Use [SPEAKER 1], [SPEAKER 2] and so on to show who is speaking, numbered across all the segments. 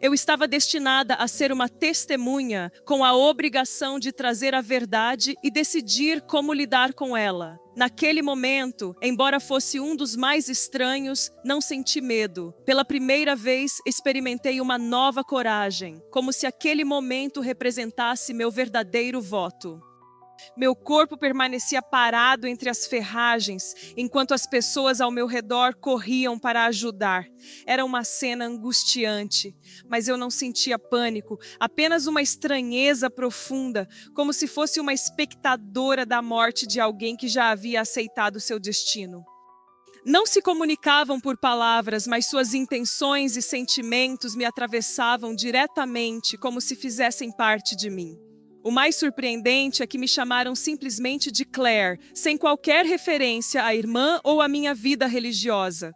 [SPEAKER 1] Eu estava destinada a ser uma testemunha com a obrigação de trazer a verdade e decidir como lidar com ela. Naquele momento, embora fosse um dos mais estranhos, não senti medo. Pela primeira vez, experimentei uma nova coragem, como se aquele momento representasse meu verdadeiro voto. Meu corpo permanecia parado entre as ferragens, enquanto as pessoas ao meu redor corriam para ajudar. Era uma cena angustiante, mas eu não sentia pânico, apenas uma estranheza profunda, como se fosse uma espectadora da morte de alguém que já havia aceitado seu destino. Não se comunicavam por palavras, mas suas intenções e sentimentos me atravessavam diretamente, como se fizessem parte de mim. O mais surpreendente é que me chamaram simplesmente de Claire, sem qualquer referência à irmã ou à minha vida religiosa.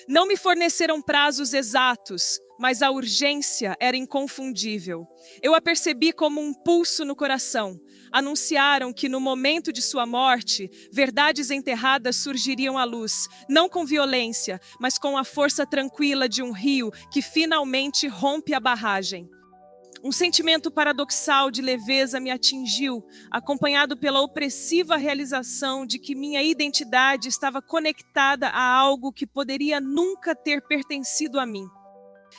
[SPEAKER 1] Não me forneceram prazos exatos, mas a urgência era inconfundível. Eu a percebi como um pulso no coração. Anunciaram que no momento de sua morte, verdades enterradas surgiriam à luz, não com violência, mas com a força tranquila de um rio que finalmente rompe a barragem. Um sentimento paradoxal de leveza me atingiu, acompanhado pela opressiva realização de que minha identidade estava conectada a algo que poderia nunca ter pertencido a mim.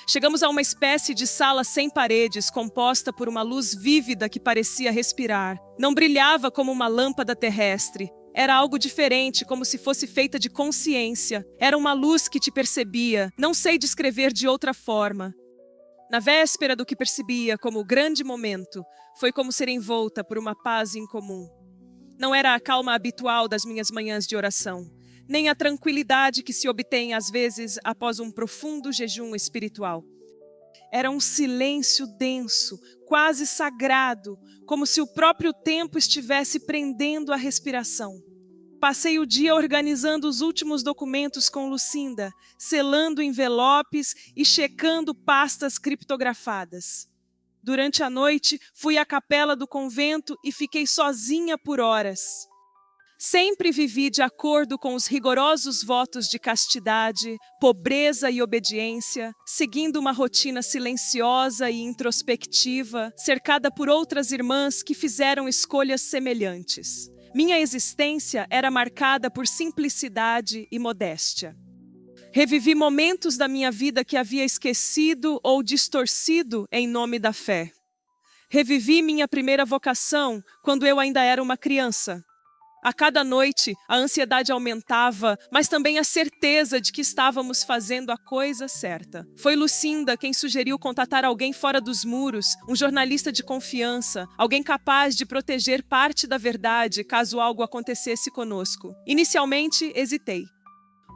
[SPEAKER 1] Chegamos a uma espécie de sala sem paredes, composta por uma luz vívida que parecia respirar. Não brilhava como uma lâmpada terrestre. Era algo diferente, como se fosse feita de consciência. Era uma luz que te percebia. Não sei descrever de outra forma. Na véspera do que percebia como o grande momento, foi como ser envolta por uma paz incomum. Não era a calma habitual das minhas manhãs de oração, nem a tranquilidade que se obtém às vezes após um profundo jejum espiritual. Era um silêncio denso, quase sagrado, como se o próprio tempo estivesse prendendo a respiração. Passei o dia organizando os últimos documentos com Lucinda, selando envelopes e checando pastas criptografadas. Durante a noite, fui à capela do convento e fiquei sozinha por horas. Sempre vivi de acordo com os rigorosos votos de castidade, pobreza e obediência, seguindo uma rotina silenciosa e introspectiva, cercada por outras irmãs que fizeram escolhas semelhantes. Minha existência era marcada por simplicidade e modéstia. Revivi momentos da minha vida que havia esquecido ou distorcido em nome da fé. Revivi minha primeira vocação quando eu ainda era uma criança. A cada noite, a ansiedade aumentava, mas também a certeza de que estávamos fazendo a coisa certa. Foi Lucinda quem sugeriu contatar alguém fora dos muros, um jornalista de confiança, alguém capaz de proteger parte da verdade caso algo acontecesse conosco. Inicialmente, hesitei.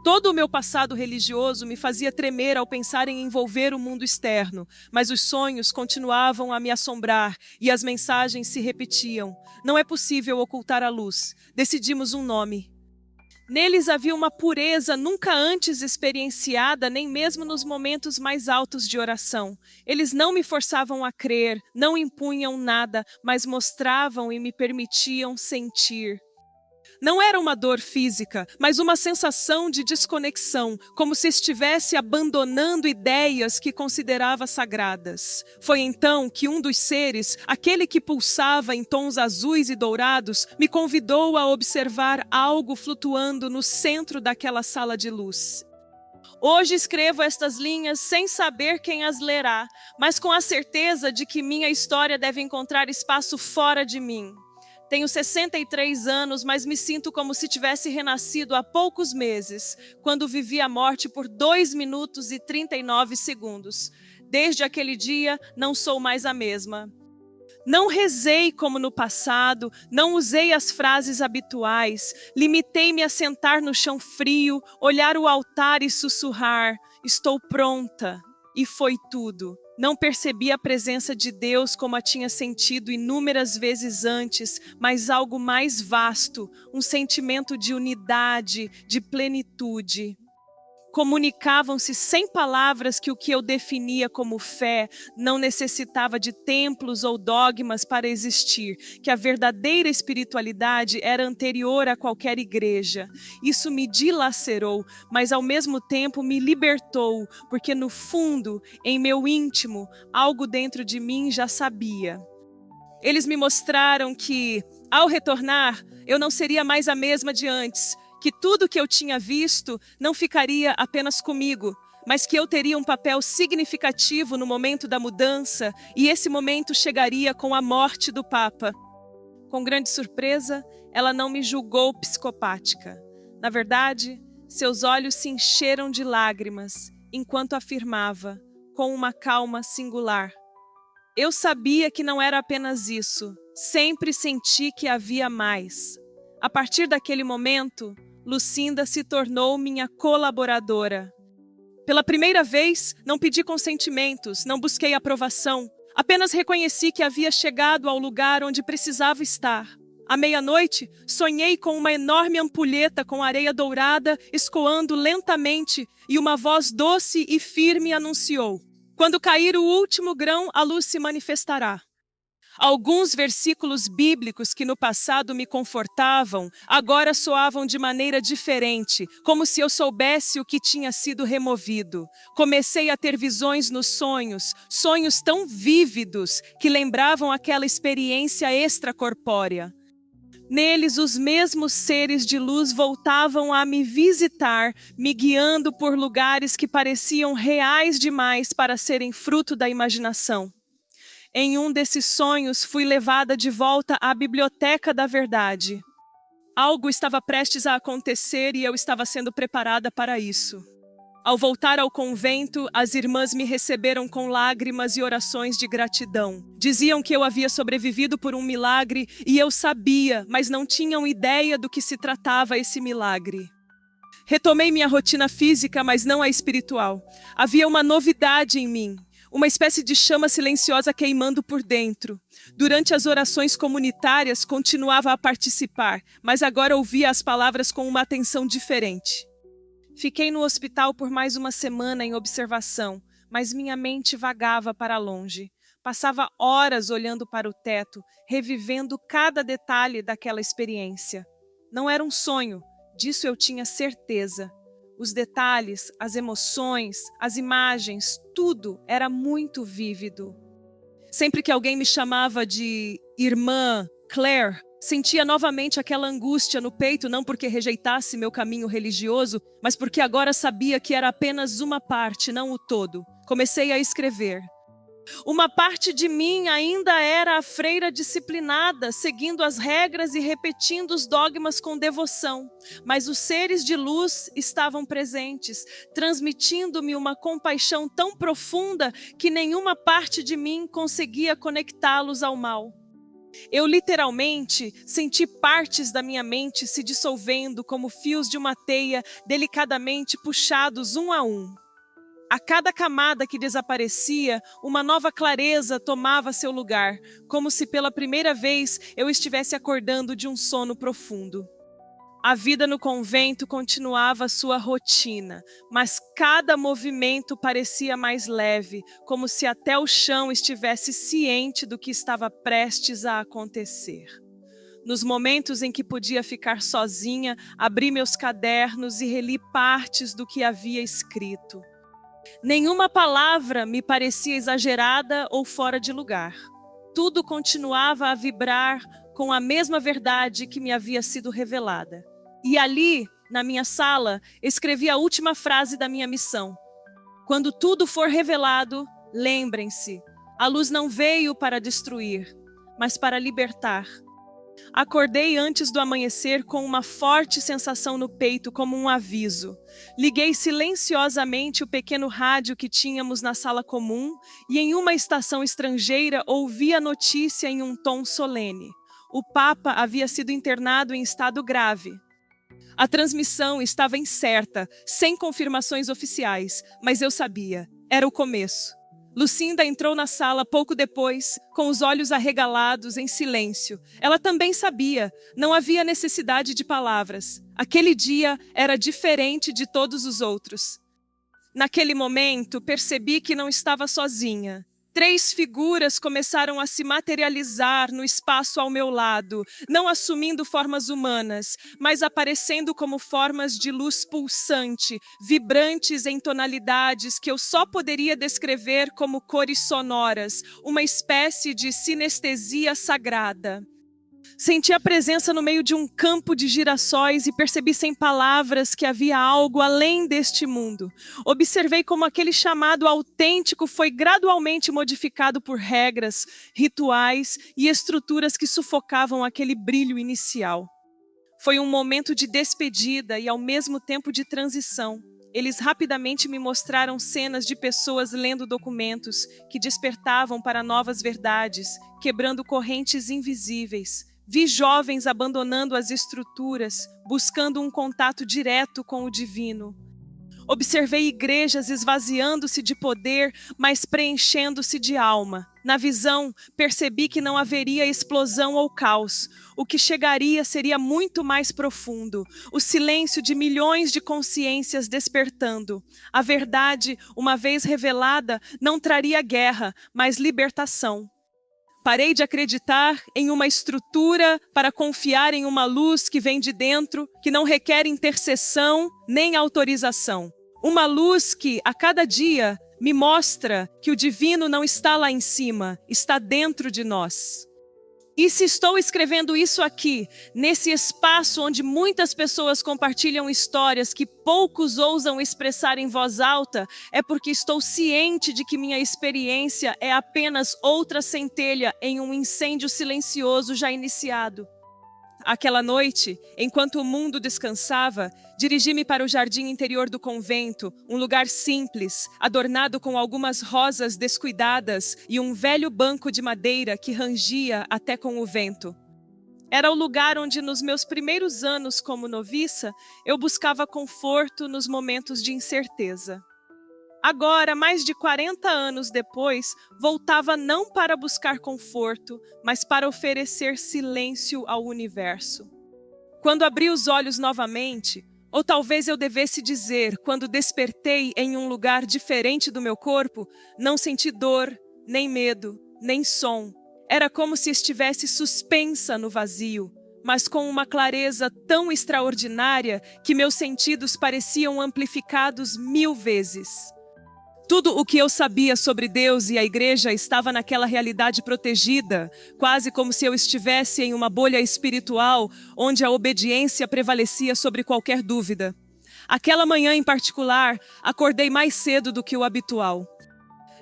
[SPEAKER 1] Todo o meu passado religioso me fazia tremer ao pensar em envolver o mundo externo, mas os sonhos continuavam a me assombrar e as mensagens se repetiam. Não é possível ocultar a luz. Decidimos um nome. Neles havia uma pureza nunca antes experienciada, nem mesmo nos momentos mais altos de oração. Eles não me forçavam a crer, não impunham nada, mas mostravam e me permitiam sentir. Não era uma dor física, mas uma sensação de desconexão, como se estivesse abandonando ideias que considerava sagradas. Foi então que um dos seres, aquele que pulsava em tons azuis e dourados, me convidou a observar algo flutuando no centro daquela sala de luz. Hoje escrevo estas linhas sem saber quem as lerá, mas com a certeza de que minha história deve encontrar espaço fora de mim. Tenho 63 anos, mas me sinto como se tivesse renascido há poucos meses, quando vivi a morte por 2 minutos e 39 segundos. Desde aquele dia, não sou mais a mesma. Não rezei como no passado, não usei as frases habituais, limitei-me a sentar no chão frio, olhar o altar e sussurrar: estou pronta. E foi tudo. Não percebi a presença de Deus como a tinha sentido inúmeras vezes antes, mas algo mais vasto, um sentimento de unidade, de plenitude. Comunicavam-se sem palavras que o que eu definia como fé não necessitava de templos ou dogmas para existir, que a verdadeira espiritualidade era anterior a qualquer igreja. Isso me dilacerou, mas ao mesmo tempo me libertou, porque no fundo, em meu íntimo, algo dentro de mim já sabia. Eles me mostraram que, ao retornar, eu não seria mais a mesma de antes, que tudo que eu tinha visto não ficaria apenas comigo, mas que eu teria um papel significativo no momento da mudança, e esse momento chegaria com a morte do Papa. Com grande surpresa, ela não me julgou psicopática. Na verdade, seus olhos se encheram de lágrimas, enquanto afirmava, com uma calma singular: eu sabia que não era apenas isso, sempre senti que havia mais. A partir daquele momento, Lucinda se tornou minha colaboradora. Pela primeira vez, não pedi consentimentos, não busquei aprovação. Apenas reconheci que havia chegado ao lugar onde precisava estar. À meia-noite, sonhei com uma enorme ampulheta com areia dourada escoando lentamente e uma voz doce e firme anunciou: quando cair o último grão, a luz se manifestará. Alguns versículos bíblicos que no passado me confortavam, agora soavam de maneira diferente, como se eu soubesse o que tinha sido removido. Comecei a ter visões nos sonhos, sonhos tão vívidos que lembravam aquela experiência extracorpórea. Neles, os mesmos seres de luz voltavam a me visitar, me guiando por lugares que pareciam reais demais para serem fruto da imaginação. Em um desses sonhos, fui levada de volta à Biblioteca da Verdade. Algo estava prestes a acontecer e eu estava sendo preparada para isso. Ao voltar ao convento, as irmãs me receberam com lágrimas e orações de gratidão. Diziam que eu havia sobrevivido por um milagre e eu sabia, mas não tinham ideia do que se tratava esse milagre. Retomei minha rotina física, mas não a espiritual. Havia uma novidade em mim. Uma espécie de chama silenciosa queimando por dentro. Durante as orações comunitárias, continuava a participar, mas agora ouvia as palavras com uma atenção diferente. Fiquei no hospital por mais uma semana em observação, mas minha mente vagava para longe. Passava horas olhando para o teto, revivendo cada detalhe daquela experiência. Não era um sonho, disso eu tinha certeza. Os detalhes, as emoções, as imagens, tudo era muito vívido. Sempre que alguém me chamava de irmã Claire, sentia novamente aquela angústia no peito, não porque rejeitasse meu caminho religioso, mas porque agora sabia que era apenas uma parte, não o todo. Comecei a escrever. Uma parte de mim ainda era a freira disciplinada, seguindo as regras e repetindo os dogmas com devoção. Mas os seres de luz estavam presentes, transmitindo-me uma compaixão tão profunda que nenhuma parte de mim conseguia conectá-los ao mal. Eu literalmente senti partes da minha mente se dissolvendo como fios de uma teia delicadamente puxados um a um. A cada camada que desaparecia, uma nova clareza tomava seu lugar, como se pela primeira vez eu estivesse acordando de um sono profundo. A vida no convento continuava sua rotina, mas cada movimento parecia mais leve, como se até o chão estivesse ciente do que estava prestes a acontecer. Nos momentos em que podia ficar sozinha, abri meus cadernos e reli partes do que havia escrito. Nenhuma palavra me parecia exagerada ou fora de lugar. Tudo continuava a vibrar com a mesma verdade que me havia sido revelada. E ali, na minha sala, escrevi a última frase da minha missão. Quando tudo for revelado, lembrem-se, a luz não veio para destruir, mas para libertar. Acordei antes do amanhecer com uma forte sensação no peito, como um aviso. Liguei silenciosamente o pequeno rádio que tínhamos na sala comum e em uma estação estrangeira ouvi a notícia em um tom solene. O Papa havia sido internado em estado grave. A transmissão estava incerta, sem confirmações oficiais, mas eu sabia, era o começo. Lucinda entrou na sala pouco depois, com os olhos arregalados, em silêncio. Ela também sabia, não havia necessidade de palavras. Aquele dia era diferente de todos os outros. Naquele momento, percebi que não estava sozinha. 3 figuras começaram a se materializar no espaço ao meu lado, não assumindo formas humanas, mas aparecendo como formas de luz pulsante, vibrantes em tonalidades que eu só poderia descrever como cores sonoras, uma espécie de sinestesia sagrada. Senti a presença no meio de um campo de girassóis e percebi sem palavras que havia algo além deste mundo. Observei como aquele chamado autêntico foi gradualmente modificado por regras, rituais e estruturas que sufocavam aquele brilho inicial. Foi um momento de despedida e ao mesmo tempo de transição. Eles rapidamente me mostraram cenas de pessoas lendo documentos que despertavam para novas verdades, quebrando correntes invisíveis. Vi jovens abandonando as estruturas, buscando um contato direto com o divino. Observei igrejas esvaziando-se de poder, mas preenchendo-se de alma. Na visão, percebi que não haveria explosão ou caos. O que chegaria seria muito mais profundo. O silêncio de milhões de consciências despertando. A verdade, uma vez revelada, não traria guerra, mas libertação. Parei de acreditar em uma estrutura para confiar em uma luz que vem de dentro, que não requer intercessão nem autorização. Uma luz que, a cada dia, me mostra que o divino não está lá em cima, está dentro de nós. E se estou escrevendo isso aqui, nesse espaço onde muitas pessoas compartilham histórias que poucos ousam expressar em voz alta, é porque estou ciente de que minha experiência é apenas outra centelha em um incêndio silencioso já iniciado. Aquela noite, enquanto o mundo descansava, dirigi-me para o jardim interior do convento, um lugar simples, adornado com algumas rosas descuidadas e um velho banco de madeira que rangia até com o vento. Era o lugar onde, nos meus primeiros anos como noviça, eu buscava conforto nos momentos de incerteza. Agora, mais de 40 anos depois, voltava não para buscar conforto, mas para oferecer silêncio ao universo. Quando abri os olhos novamente, ou talvez eu devesse dizer, quando despertei em um lugar diferente do meu corpo, não senti dor, nem medo, nem som. Era como se estivesse suspensa no vazio, mas com uma clareza tão extraordinária que meus sentidos pareciam amplificados 1000 vezes. Tudo o que eu sabia sobre Deus e a igreja estava naquela realidade protegida, quase como se eu estivesse em uma bolha espiritual onde a obediência prevalecia sobre qualquer dúvida. Aquela manhã em particular, acordei mais cedo do que o habitual.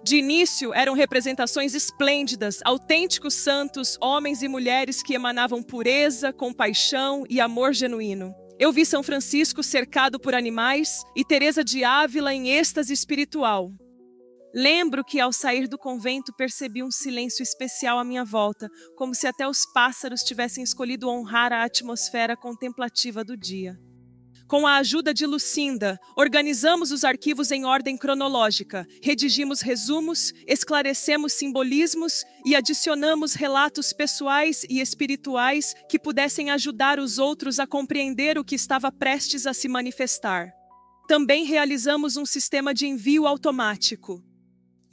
[SPEAKER 1] De início, eram representações esplêndidas, autênticos santos, homens e mulheres que emanavam pureza, compaixão e amor genuíno. Eu vi São Francisco cercado por animais e Teresa de Ávila em êxtase espiritual. Lembro que ao sair do convento percebi um silêncio especial à minha volta, como se até os pássaros tivessem escolhido honrar a atmosfera contemplativa do dia. Com a ajuda de Lucinda, organizamos os arquivos em ordem cronológica, redigimos resumos, esclarecemos simbolismos e adicionamos relatos pessoais e espirituais que pudessem ajudar os outros a compreender o que estava prestes a se manifestar. Também realizamos um sistema de envio automático.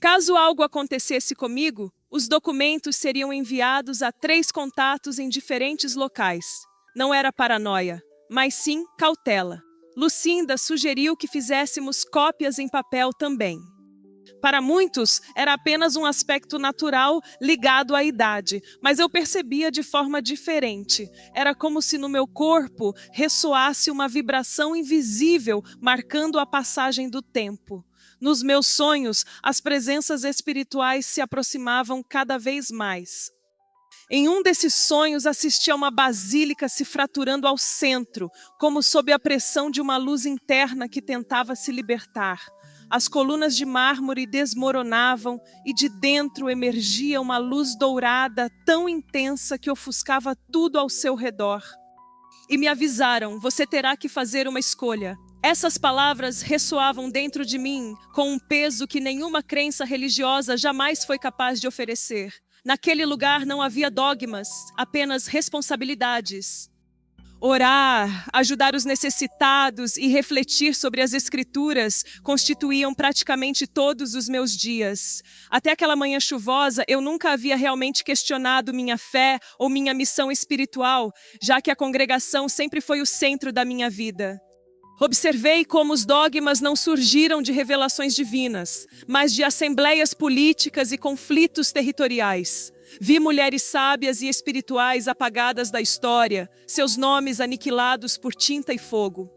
[SPEAKER 1] Caso algo acontecesse comigo, os documentos seriam enviados a 3 contatos em diferentes locais. Não era paranoia, mas sim cautela. Lucinda sugeriu que fizéssemos cópias em papel também. Para muitos, era apenas um aspecto natural ligado à idade, mas eu percebia de forma diferente. Era como se no meu corpo ressoasse uma vibração invisível, marcando a passagem do tempo. Nos meus sonhos, as presenças espirituais se aproximavam cada vez mais. Em um desses sonhos, assisti a uma basílica se fraturando ao centro, como sob a pressão de uma luz interna que tentava se libertar. As colunas de mármore desmoronavam e de dentro emergia uma luz dourada tão intensa que ofuscava tudo ao seu redor. E me avisaram, você terá que fazer uma escolha. Essas palavras ressoavam dentro de mim com um peso que nenhuma crença religiosa jamais foi capaz de oferecer. Naquele lugar não havia dogmas, apenas responsabilidades. Orar, ajudar os necessitados e refletir sobre as Escrituras constituíam praticamente todos os meus dias. Até aquela manhã chuvosa, eu nunca havia realmente questionado minha fé ou minha missão espiritual, já que a congregação sempre foi o centro da minha vida. Observei como os dogmas não surgiram de revelações divinas, mas de assembleias políticas e conflitos territoriais. Vi mulheres sábias e espirituais apagadas da história, seus nomes aniquilados por tinta e fogo.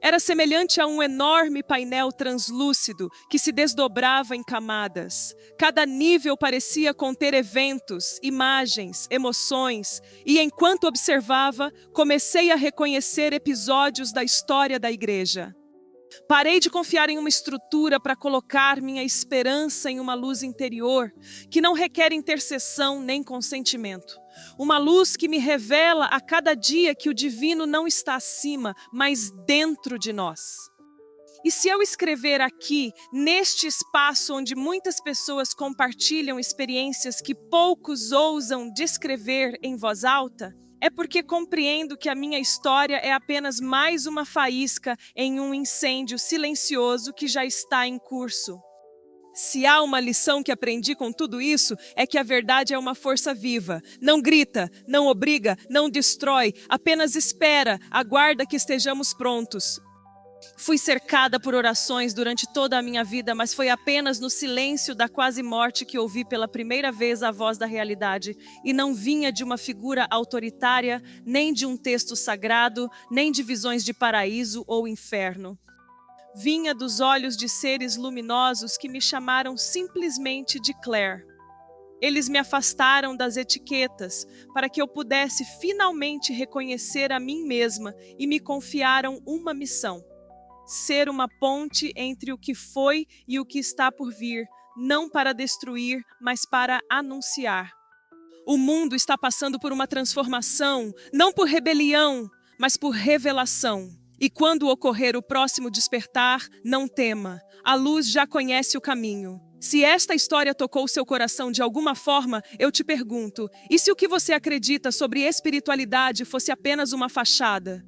[SPEAKER 1] Era semelhante a um enorme painel translúcido que se desdobrava em camadas. Cada nível parecia conter eventos, imagens, emoções, e enquanto observava, comecei a reconhecer episódios da história da igreja. Parei de confiar em uma estrutura para colocar minha esperança em uma luz interior, que não requer intercessão nem consentimento. Uma luz que me revela a cada dia que o divino não está acima, mas dentro de nós. E se eu escrever aqui, neste espaço onde muitas pessoas compartilham experiências que poucos ousam descrever em voz alta, é porque compreendo que a minha história é apenas mais uma faísca em um incêndio silencioso que já está em curso. Se há uma lição que aprendi com tudo isso, é que a verdade é uma força viva. Não grita, não obriga, não destrói, apenas espera, aguarda que estejamos prontos. Fui cercada por orações durante toda a minha vida, mas foi apenas no silêncio da quase morte que ouvi pela primeira vez a voz da realidade, e não vinha de uma figura autoritária, nem de um texto sagrado, nem de visões de paraíso ou inferno. Vinha dos olhos de seres luminosos que me chamaram simplesmente de Claire. Eles me afastaram das etiquetas para que eu pudesse finalmente reconhecer a mim mesma e me confiaram uma missão: ser uma ponte entre o que foi e o que está por vir, não para destruir, mas para anunciar. O mundo está passando por uma transformação, não por rebelião, mas por revelação. E quando ocorrer o próximo despertar, não tema. A luz já conhece o caminho. Se esta história tocou seu coração de alguma forma, eu te pergunto, e se o que você acredita sobre espiritualidade fosse apenas uma fachada?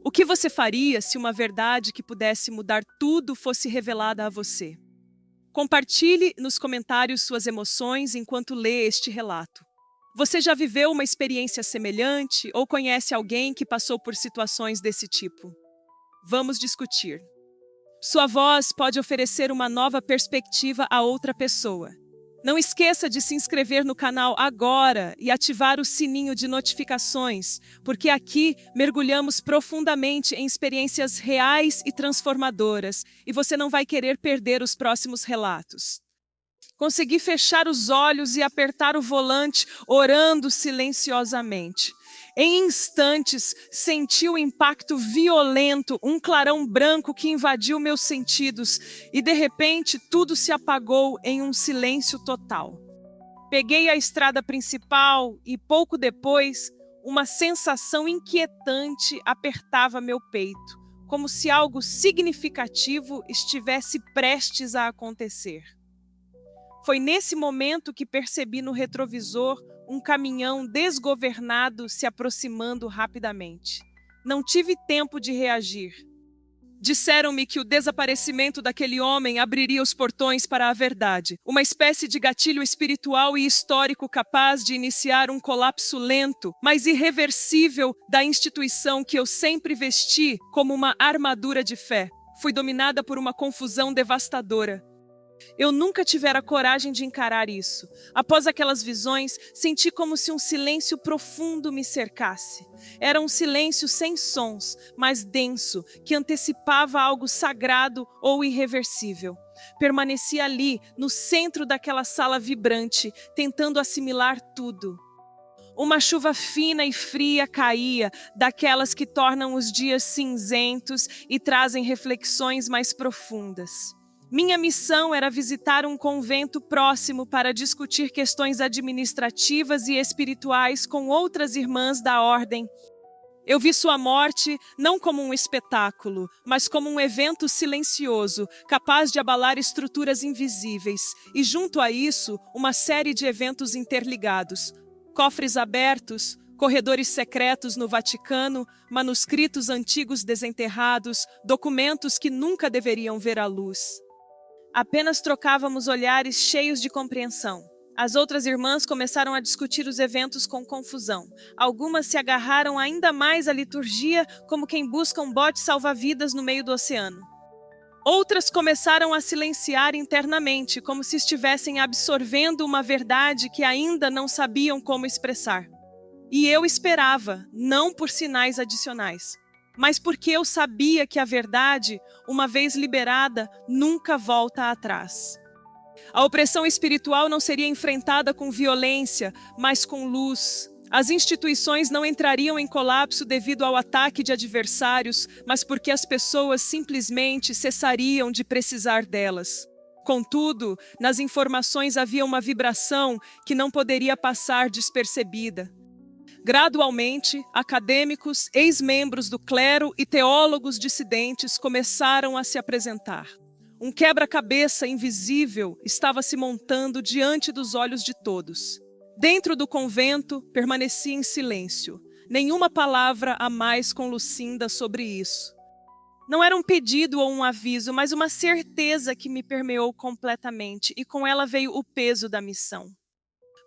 [SPEAKER 1] O que você faria se uma verdade que pudesse mudar tudo fosse revelada a você? Compartilhe nos comentários suas emoções enquanto lê este relato. Você já viveu uma experiência semelhante ou conhece alguém que passou por situações desse tipo? Vamos discutir. Sua voz pode oferecer uma nova perspectiva a outra pessoa. Não esqueça de se inscrever no canal agora e ativar o sininho de notificações, porque aqui mergulhamos profundamente em experiências reais e transformadoras, e você não vai querer perder os próximos relatos. Consegui fechar os olhos e apertar o volante, orando silenciosamente. Em instantes, senti o impacto violento, um clarão branco que invadiu meus sentidos, e de repente tudo se apagou em um silêncio total. Peguei a estrada principal e pouco depois, uma sensação inquietante apertava meu peito, como se algo significativo estivesse prestes a acontecer. Foi nesse momento que percebi no retrovisor um caminhão desgovernado se aproximando rapidamente. Não tive tempo de reagir. Disseram-me que o desaparecimento daquele homem abriria os portões para a verdade, uma espécie de gatilho espiritual e histórico capaz de iniciar um colapso lento, mas irreversível da instituição que eu sempre vesti como uma armadura de fé. Fui dominada por uma confusão devastadora. Eu nunca tivera coragem de encarar isso. Após aquelas visões, senti como se um silêncio profundo me cercasse. Era um silêncio sem sons, mas denso, que antecipava algo sagrado ou irreversível. Permaneci ali, no centro daquela sala vibrante, tentando assimilar tudo. Uma chuva fina e fria caía, daquelas que tornam os dias cinzentos e trazem reflexões mais profundas. Minha missão era visitar um convento próximo para discutir questões administrativas e espirituais com outras irmãs da ordem. Eu vi sua morte não como um espetáculo, mas como um evento silencioso, capaz de abalar estruturas invisíveis, e junto a isso, uma série de eventos interligados. Cofres abertos, corredores secretos no Vaticano, manuscritos antigos desenterrados, documentos que nunca deveriam ver a luz. Apenas trocávamos olhares cheios de compreensão. As outras irmãs começaram a discutir os eventos com confusão. Algumas se agarraram ainda mais à liturgia, como quem busca um bote salva-vidas no meio do oceano. Outras começaram a silenciar internamente, como se estivessem absorvendo uma verdade que ainda não sabiam como expressar. E eu esperava, não por sinais adicionais, mas porque eu sabia que a verdade, uma vez liberada, nunca volta atrás. A opressão espiritual não seria enfrentada com violência, mas com luz. As instituições não entrariam em colapso devido ao ataque de adversários, mas porque as pessoas simplesmente cessariam de precisar delas. Contudo, nas informações havia uma vibração que não poderia passar despercebida. Gradualmente, acadêmicos, ex-membros do clero e teólogos dissidentes começaram a se apresentar. Um quebra-cabeça invisível estava se montando diante dos olhos de todos. Dentro do convento, permaneci em silêncio. Nenhuma palavra a mais com Lucinda sobre isso. Não era um pedido ou um aviso, mas uma certeza que me permeou completamente, e com ela veio o peso da missão.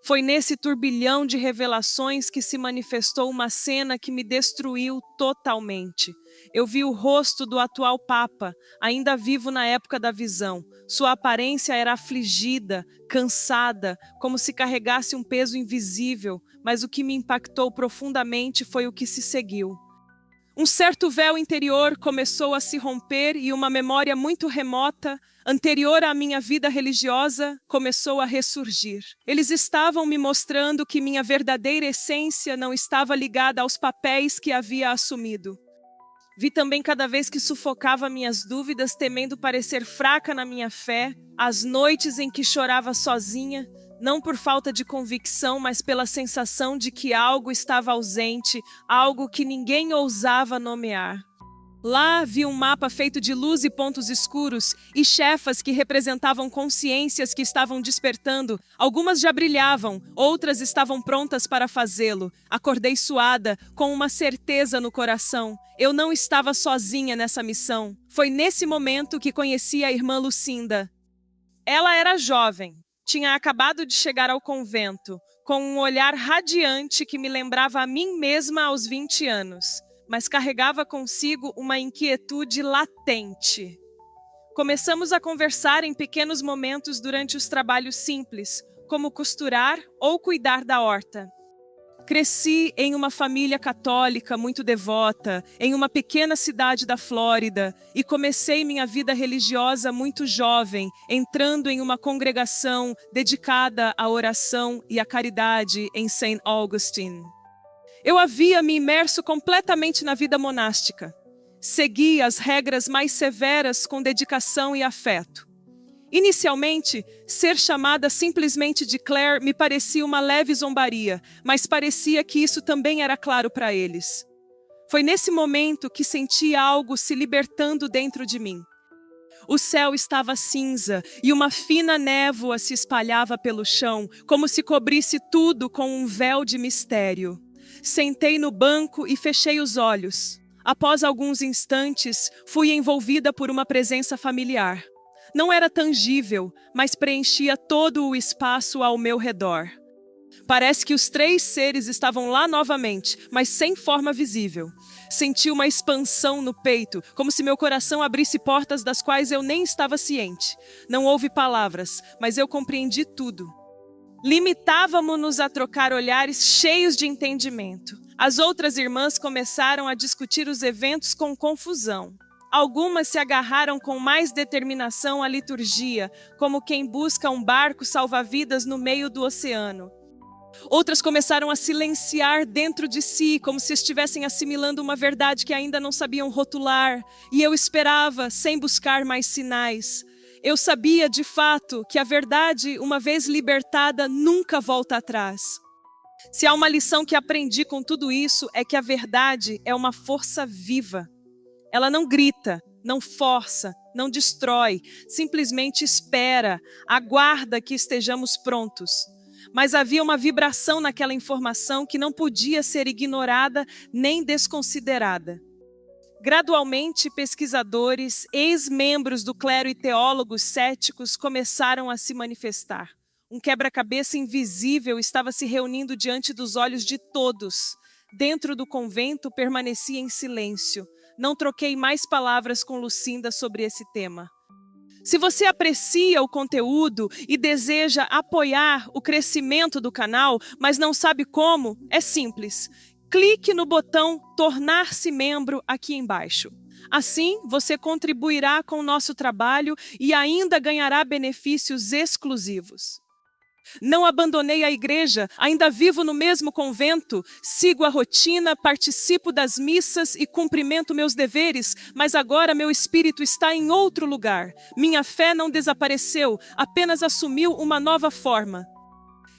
[SPEAKER 1] Foi nesse turbilhão de revelações que se manifestou uma cena que me destruiu totalmente. Eu vi o rosto do atual Papa, ainda vivo na época da visão. Sua aparência era afligida, cansada, como se carregasse um peso invisível, mas o que me impactou profundamente foi o que se seguiu. Um certo véu interior começou a se romper e uma memória muito remota, anterior à minha vida religiosa, começou a ressurgir. Eles estavam me mostrando que minha verdadeira essência não estava ligada aos papéis que havia assumido. Vi também cada vez que sufocava minhas dúvidas, temendo parecer fraca na minha fé, as noites em que chorava sozinha, não por falta de convicção, mas pela sensação de que algo estava ausente, algo que ninguém ousava nomear. Lá vi um mapa feito de luz e pontos escuros, e chefas que representavam consciências que estavam despertando. Algumas já brilhavam, outras estavam prontas para fazê-lo. Acordei suada, com uma certeza no coração. Eu não estava sozinha nessa missão. Foi nesse momento que conheci a irmã Lucinda. Ela era jovem. Tinha acabado de chegar ao convento, com um olhar radiante que me lembrava a mim mesma aos 20 anos, mas carregava consigo uma inquietude latente. Começamos a conversar em pequenos momentos durante os trabalhos simples, como costurar ou cuidar da horta. Cresci em uma família católica muito devota, em uma pequena cidade da Flórida, e comecei minha vida religiosa muito jovem, entrando em uma congregação dedicada à oração e à caridade em St. Augustine. Eu havia me imerso completamente na vida monástica. Segui as regras mais severas com dedicação e afeto. Inicialmente, ser chamada simplesmente de Claire me parecia uma leve zombaria, mas parecia que isso também era claro para eles. Foi nesse momento que senti algo se libertando dentro de mim. O céu estava cinza e uma fina névoa se espalhava pelo chão, como se cobrisse tudo com um véu de mistério. Sentei no banco e fechei os olhos. Após alguns instantes, fui envolvida por uma presença familiar. Não era tangível, mas preenchia todo o espaço ao meu redor. Parece que os 3 seres estavam lá novamente, mas sem forma visível. Senti uma expansão no peito, como se meu coração abrisse portas das quais eu nem estava ciente. Não houve palavras, mas eu compreendi tudo. Limitávamos-nos a trocar olhares cheios de entendimento. As outras irmãs começaram a discutir os eventos com confusão. Algumas se agarraram com mais determinação à liturgia, como quem busca um barco salva-vidas no meio do oceano. Outras começaram a silenciar dentro de si, como se estivessem assimilando uma verdade que ainda não sabiam rotular. E eu esperava, sem buscar mais sinais. Eu sabia, de fato, que a verdade, uma vez libertada, nunca volta atrás. Se há uma lição que aprendi com tudo isso, é que a verdade é uma força viva. Ela não grita, não força, não destrói, simplesmente espera, aguarda que estejamos prontos. Mas havia uma vibração naquela informação que não podia ser ignorada nem desconsiderada. Gradualmente, pesquisadores, ex-membros do clero e teólogos céticos começaram a se manifestar. Um quebra-cabeça invisível estava se reunindo diante dos olhos de todos. Dentro do convento, permanecia em silêncio. Não troquei mais palavras com Lucinda sobre esse tema. Se você aprecia o conteúdo e deseja apoiar o crescimento do canal, mas não sabe como, é simples. Clique no botão Tornar-se membro aqui embaixo. Assim, você contribuirá com o nosso trabalho e ainda ganhará benefícios exclusivos. Não abandonei a igreja, ainda vivo no mesmo convento, sigo a rotina, participo das missas e cumprimento meus deveres, mas agora meu espírito está em outro lugar. Minha fé não desapareceu, apenas assumiu uma nova forma.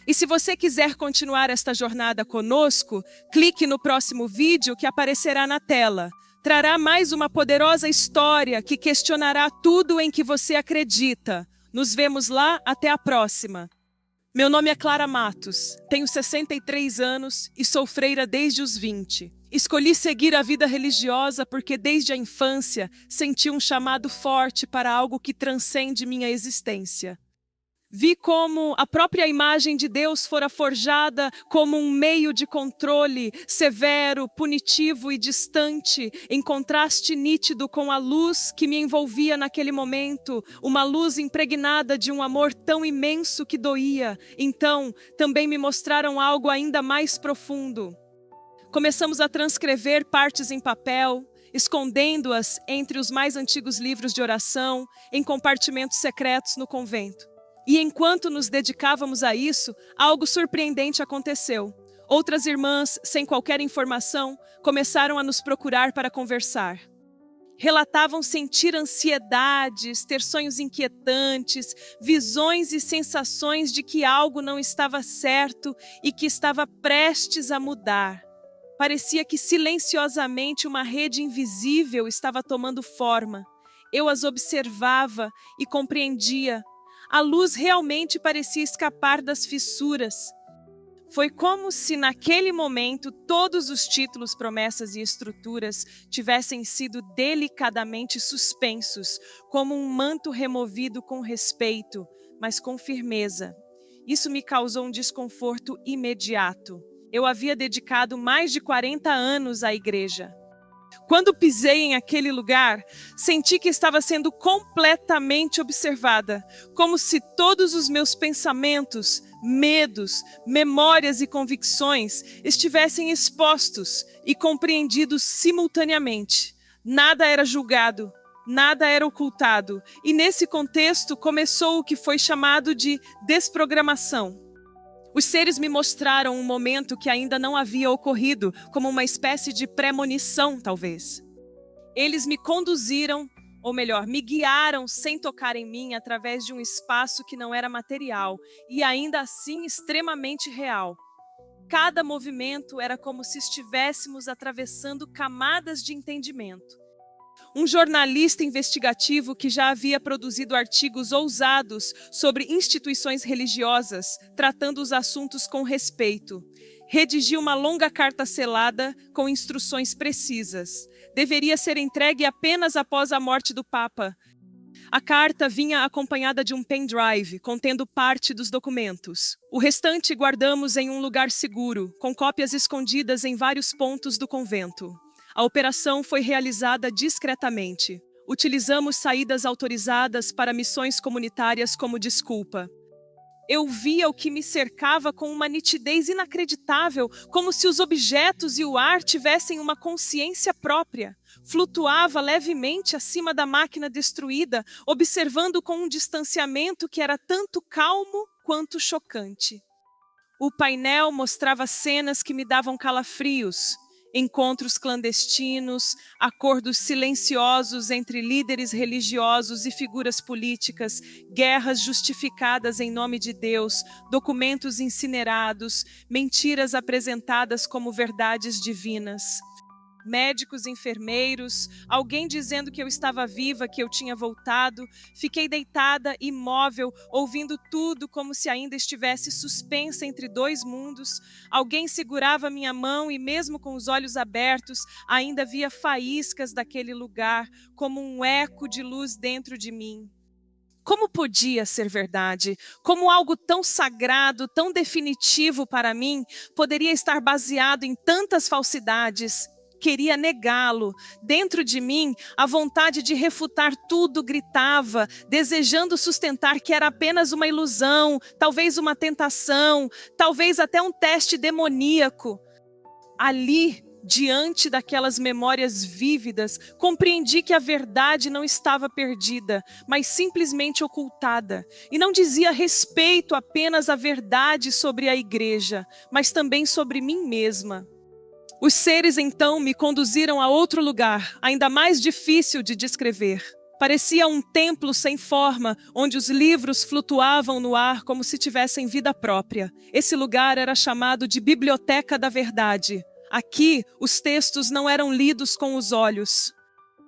[SPEAKER 1] E se você quiser continuar esta jornada conosco, clique no próximo vídeo que aparecerá na tela. Trará mais uma poderosa história que questionará tudo em que você acredita. Nos vemos lá, até a próxima. Meu nome é Clara Matos, tenho 63 anos e sou freira desde os 20. Escolhi seguir a vida religiosa porque desde a infância senti um chamado forte para algo que transcende minha existência. Vi como a própria imagem de Deus fora forjada como um meio de controle severo, punitivo e distante, em contraste nítido com a luz que me envolvia naquele momento, uma luz impregnada de um amor tão imenso que doía. Então, também me mostraram algo ainda mais profundo. Começamos a transcrever partes em papel, escondendo-as entre os mais antigos livros de oração, em compartimentos secretos no convento. E enquanto nos dedicávamos a isso, algo surpreendente aconteceu. Outras irmãs, sem qualquer informação, começaram a nos procurar para conversar. Relatavam sentir ansiedades, ter sonhos inquietantes, visões e sensações de que algo não estava certo e que estava prestes a mudar. Parecia que silenciosamente uma rede invisível estava tomando forma. Eu as observava e compreendia. A luz realmente parecia escapar das fissuras. Foi como se naquele momento todos os títulos, promessas e estruturas tivessem sido delicadamente suspensos, como um manto removido com respeito, mas com firmeza. Isso me causou um desconforto imediato. Eu havia dedicado mais de 40 anos à igreja. Quando pisei em aquele lugar, senti que estava sendo completamente observada, como se todos os meus pensamentos, medos, memórias e convicções estivessem expostos e compreendidos simultaneamente. Nada era julgado, nada era ocultado, e nesse contexto começou o que foi chamado de desprogramação. Os seres me mostraram um momento que ainda não havia ocorrido, como uma espécie de premonição, talvez. Eles me conduziram, ou melhor, me guiaram sem tocar em mim através de um espaço que não era material e ainda assim extremamente real. Cada movimento era como se estivéssemos atravessando camadas de entendimento. Um jornalista investigativo que já havia produzido artigos ousados sobre instituições religiosas, tratando os assuntos com respeito. Redigiu uma longa carta selada com instruções precisas. Deveria ser entregue apenas após a morte do Papa. A carta vinha acompanhada de um pendrive contendo parte dos documentos. O restante guardamos em um lugar seguro, com cópias escondidas em vários pontos do convento. A operação foi realizada discretamente. Utilizamos saídas autorizadas para missões comunitárias como desculpa. Eu via o que me cercava com uma nitidez inacreditável, como se os objetos e o ar tivessem uma consciência própria. Flutuava levemente acima da máquina destruída, observando com um distanciamento que era tanto calmo quanto chocante. O painel mostrava cenas que me davam calafrios. encontros clandestinos, acordos silenciosos entre líderes religiosos e figuras políticas, guerras justificadas em nome de Deus, documentos incinerados, mentiras apresentadas como verdades divinas. Médicos, enfermeiros, alguém dizendo que eu estava viva, que eu tinha voltado. Fiquei deitada, imóvel, ouvindo tudo como se ainda estivesse suspensa entre dois mundos. Alguém segurava minha mão e mesmo com os olhos abertos, ainda via faíscas daquele lugar, como um eco de luz dentro de mim. Como podia ser verdade? Como algo tão sagrado, tão definitivo para mim, poderia estar baseado em tantas falsidades? Queria negá-lo. Dentro de mim, a vontade de refutar tudo gritava, desejando sustentar que era apenas uma ilusão, talvez uma tentação, talvez até um teste demoníaco. Ali, diante daquelas memórias vívidas, compreendi que a verdade não estava perdida, mas simplesmente ocultada. E não dizia respeito apenas à verdade sobre a igreja, mas também sobre mim mesma. Os seres então me conduziram a outro lugar, ainda mais difícil de descrever. Parecia um templo sem forma, onde os livros flutuavam no ar como se tivessem vida própria. Esse lugar era chamado de Biblioteca da Verdade. Aqui, os textos não eram lidos com os olhos.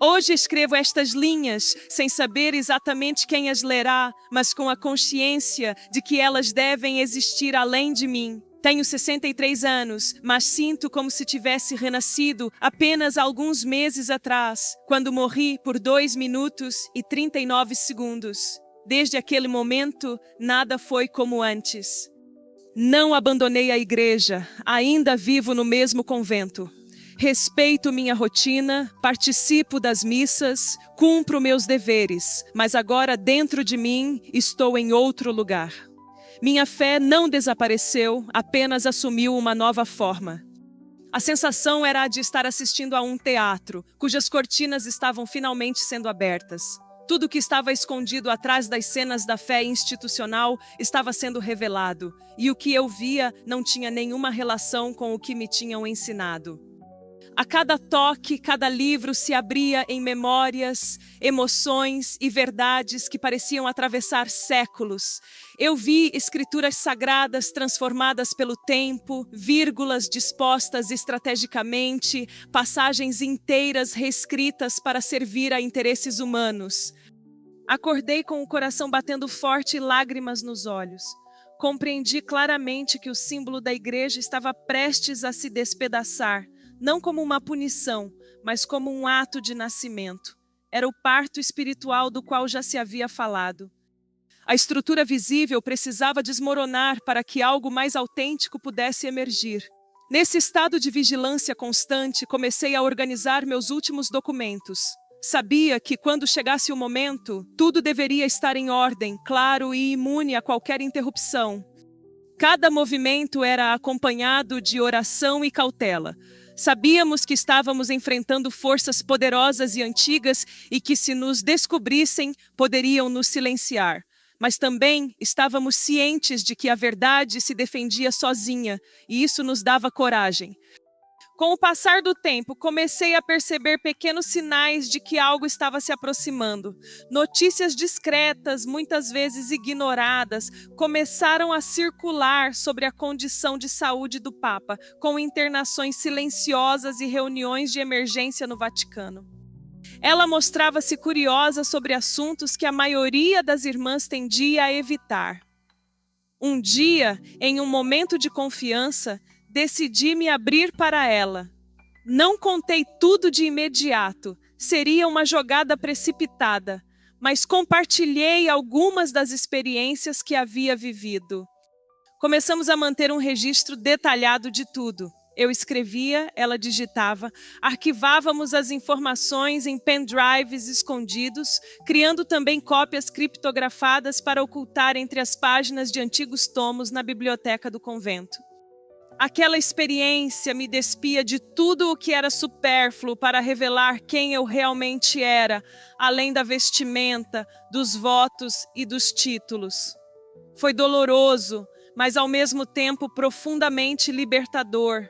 [SPEAKER 1] Hoje escrevo estas linhas, sem saber exatamente quem as lerá, mas com a consciência de que elas devem existir além de mim. Tenho 63 anos, mas sinto como se tivesse renascido apenas alguns meses atrás, quando morri por 2 minutos e 39 segundos. Desde aquele momento, nada foi como antes. Não abandonei a igreja, ainda vivo no mesmo convento. Respeito minha rotina, participo das missas, cumpro meus deveres, mas agora dentro de mim estou em outro lugar. Minha fé não desapareceu, apenas assumiu uma nova forma. A sensação era a de estar assistindo a um teatro, cujas cortinas estavam finalmente sendo abertas. Tudo que estava escondido atrás das cenas da fé institucional estava sendo revelado, e o que eu via não tinha nenhuma relação com o que me tinham ensinado. A cada toque, cada livro se abria em memórias, emoções e verdades que pareciam atravessar séculos. Eu vi escrituras sagradas transformadas pelo tempo, vírgulas dispostas estrategicamente, passagens inteiras reescritas para servir a interesses humanos. Acordei com o coração batendo forte e lágrimas nos olhos. Compreendi claramente que o símbolo da igreja estava prestes a se despedaçar. Não como uma punição, mas como um ato de nascimento. Era o parto espiritual do qual já se havia falado. A estrutura visível precisava desmoronar para que algo mais autêntico pudesse emergir. Nesse estado de vigilância constante, comecei a organizar meus últimos documentos. Sabia que, quando chegasse o momento, tudo deveria estar em ordem, claro e imune a qualquer interrupção. Cada movimento era acompanhado de oração e cautela. Sabíamos que estávamos enfrentando forças poderosas e antigas e que, se nos descobrissem, poderiam nos silenciar. Mas também estávamos cientes de que a verdade se defendia sozinha, e isso nos dava coragem. Com o passar do tempo, comecei a perceber pequenos sinais de que algo estava se aproximando. Notícias discretas, muitas vezes ignoradas, começaram a circular sobre a condição de saúde do Papa, com internações silenciosas e reuniões de emergência no Vaticano. Ela mostrava-se curiosa sobre assuntos que a maioria das irmãs tendia a evitar. Um dia, em um momento de confiança, decidi me abrir para ela. Não contei tudo de imediato, seria uma jogada precipitada, mas compartilhei algumas das experiências que havia vivido. Começamos a manter um registro detalhado de tudo. Eu escrevia, ela digitava, arquivávamos as informações em pendrives escondidos, criando também cópias criptografadas para ocultar entre as páginas de antigos tomos na biblioteca do convento. Aquela experiência me despia de tudo o que era supérfluo para revelar quem eu realmente era, além da vestimenta, dos votos e dos títulos. Foi doloroso, mas ao mesmo tempo profundamente libertador.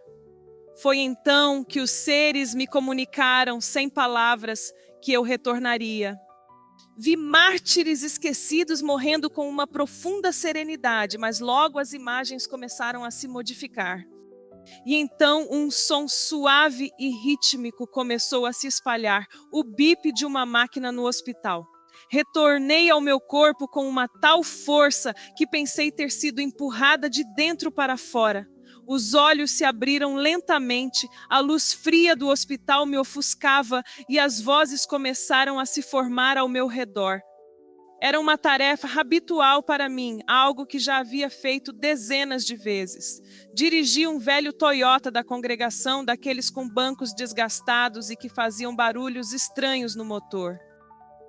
[SPEAKER 1] Foi então que os seres me comunicaram sem palavras que eu retornaria. Vi mártires esquecidos morrendo com uma profunda serenidade, mas logo as imagens começaram a se modificar. E então um som suave e rítmico começou a se espalhar, o bip de uma máquina no hospital. Retornei ao meu corpo com uma tal força que pensei ter sido empurrada de dentro para fora. Os olhos se abriram lentamente, a luz fria do hospital me ofuscava e as vozes começaram a se formar ao meu redor. Era uma tarefa habitual para mim, algo que já havia feito dezenas de vezes. Dirigi um velho Toyota da congregação, daqueles com bancos desgastados e que faziam barulhos estranhos no motor.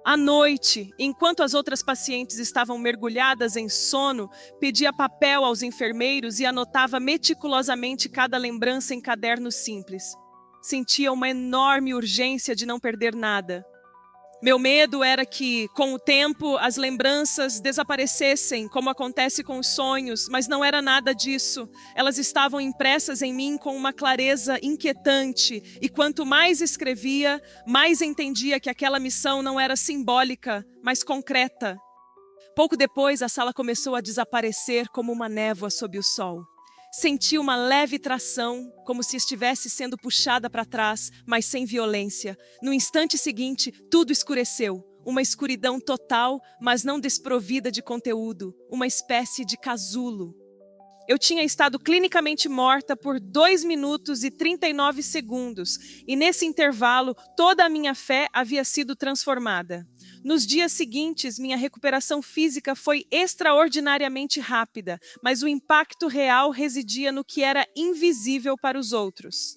[SPEAKER 1] À noite, enquanto as outras pacientes estavam mergulhadas em sono, pedia papel aos enfermeiros e anotava meticulosamente cada lembrança em cadernos simples. Sentia uma enorme urgência de não perder nada. Meu medo era que, com o tempo, as lembranças desaparecessem, como acontece com os sonhos, mas não era nada disso. Elas estavam impressas em mim com uma clareza inquietante, e quanto mais escrevia, mais entendia que aquela missão não era simbólica, mas concreta. Pouco depois, a sala começou a desaparecer como uma névoa sob o sol. Senti uma leve tração, como se estivesse sendo puxada para trás, mas sem violência. No instante seguinte, tudo escureceu. Uma escuridão total, mas não desprovida de conteúdo. Uma espécie de casulo. Eu tinha estado clinicamente morta por 2 minutos e 39 segundos, e nesse intervalo, toda a minha fé havia sido transformada. Nos dias seguintes, minha recuperação física foi extraordinariamente rápida, mas o impacto real residia no que era invisível para os outros.